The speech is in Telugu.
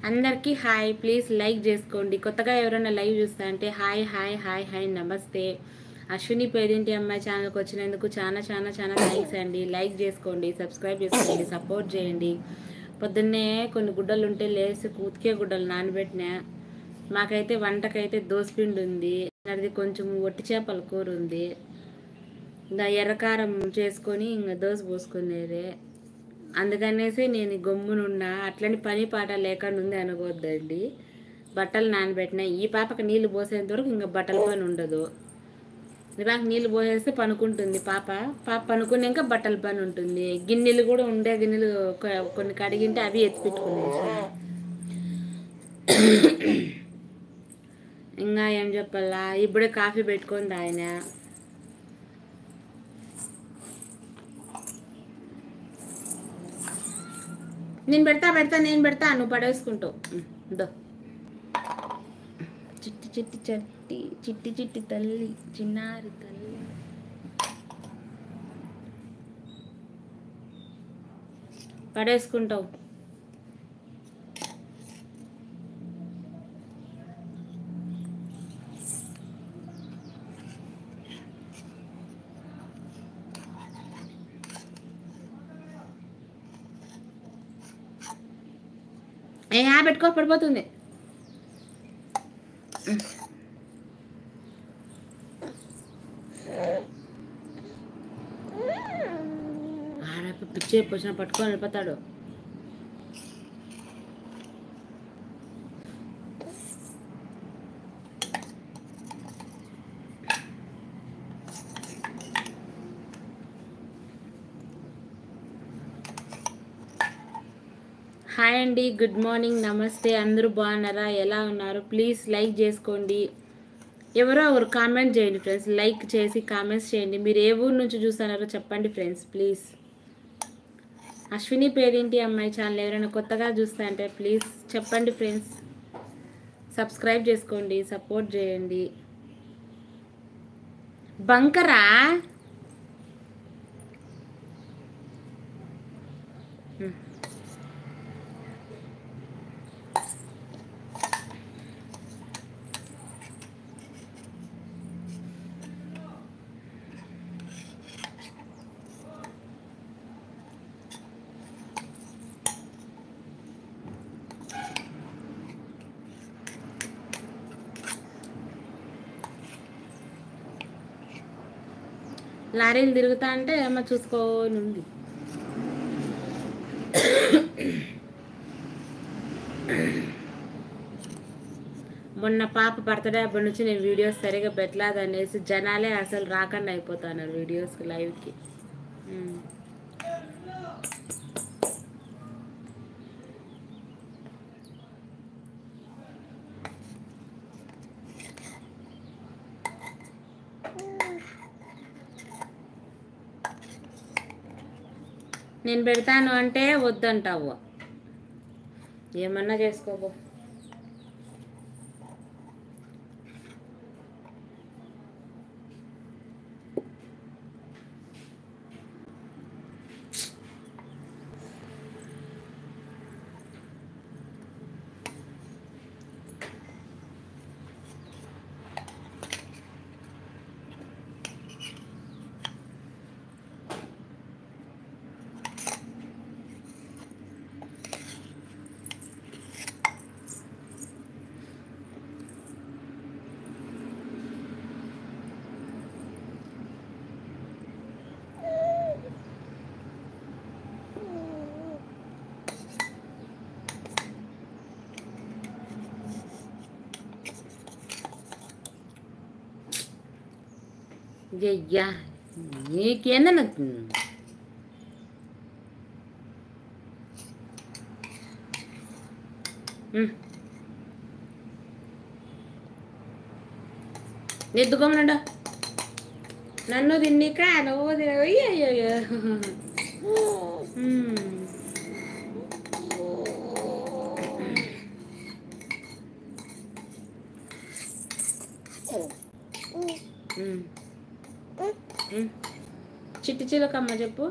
అందరికీ హాయ్. ప్లీజ్ లైక్ చేసుకోండి. కొత్తగా ఎవరైనా లైవ్ చూస్తా అంటే హాయ్ హాయ్ హాయ్ హాయ్ నమస్తే. అశ్విని పేదింటి అమ్మాయి ఛానల్కి వచ్చినందుకు చాలా చాలా చాలా థ్యాంక్స్ అండి. లైక్ చేసుకోండి, సబ్స్క్రైబ్ చేసుకోండి, సపోర్ట్ చేయండి. పొద్దున్నే కొన్ని గుడ్డలు ఉంటే లేసి ఉతికే గుడ్డలు నానబెట్టినా. మాకైతే వంటకైతే దోసపిండి ఉంది, అది కొంచెం ఒట్టి చేపల కూర ఉంది. ఇంకా ఎర్రకారం చేసుకొని ఇంకా దోశ పోసుకునేదే. అందుకనేసి నేను గమ్మునున్నా. అట్లని పని పాట లేకుండా ఉంది అనుకోవద్దండి. బట్టలు నానబెట్టినా. ఈ పాపకి నీళ్ళు పోసేంత వరకు ఇంకా బట్టల పని ఉండదు. ఈ పాప నీళ్ళు పోసేస్తే పనుకుంటుంది. పాప పనుకున్నాక బట్టల పని ఉంటుంది. గిన్నెలు కూడా ఉండే గిన్నెలు కొన్ని కడిగింటే అవి ఎత్తి పెట్టుకునేసా. ఇంకా ఏం చెప్పాలా, ఇప్పుడే కాఫీ పెట్టుకొని ఆయన నేను పెడతా నువ్వు పడేసుకుంటావు. దో చిట్టి చిట్టి చట్టి చిట్టి చిట్టి తల్లి చిన్నారి తల్లి. పడేసుకుంటావు. పెట్టుకో, పడిపోతుంది. పిచ్చే వచ్చిన పట్టుకొని వెళ్ళిపోతాడు. హాయ్ అండి, గుడ్ మార్నింగ్, నమస్తే. అందరూ బాగున్నారా? ఎలా ఉన్నారు? ప్లీజ్ లైక్ చేసుకోండి. ఎవరో ఒకరు కామెంట్ చేయండి ఫ్రెండ్స్. లైక్ చేసి కామెంట్స్ చేయండి. మీరు ఏ ఊరు నుంచి చూస్తున్నారో చెప్పండి ఫ్రెండ్స్ ప్లీజ్. అశ్విని పేదింటి అమ్మాయి ఛానల్ ఎవరైనా కొత్తగా చూస్తా అంటే ప్లీజ్ చెప్పండి ఫ్రెండ్స్. సబ్స్క్రైబ్ చేసుకోండి, సపోర్ట్ చేయండి. బంకరా లారీలు తిరుగుతా అంటే ఏమో చూసుకోని ఉంది. మొన్న పాప బర్త్డే అప్పటి నుంచి నేను వీడియోస్ సరిగా పెట్టలేదు అనేసి జనాలే అసలు రాకుండా అయిపోతున్నారు వీడియోస్కి, లైవ్కి. నేను పెడతాను అంటే వద్దంటావు. ఏమన్నా చేసుకోబో. అయ్యా నీకేందన్న ఎద్దుకోమనండా నన్ను తిన్నిక నువ్వు అయ్యో. చిట్టి చిలకమ్మ చెప్పు.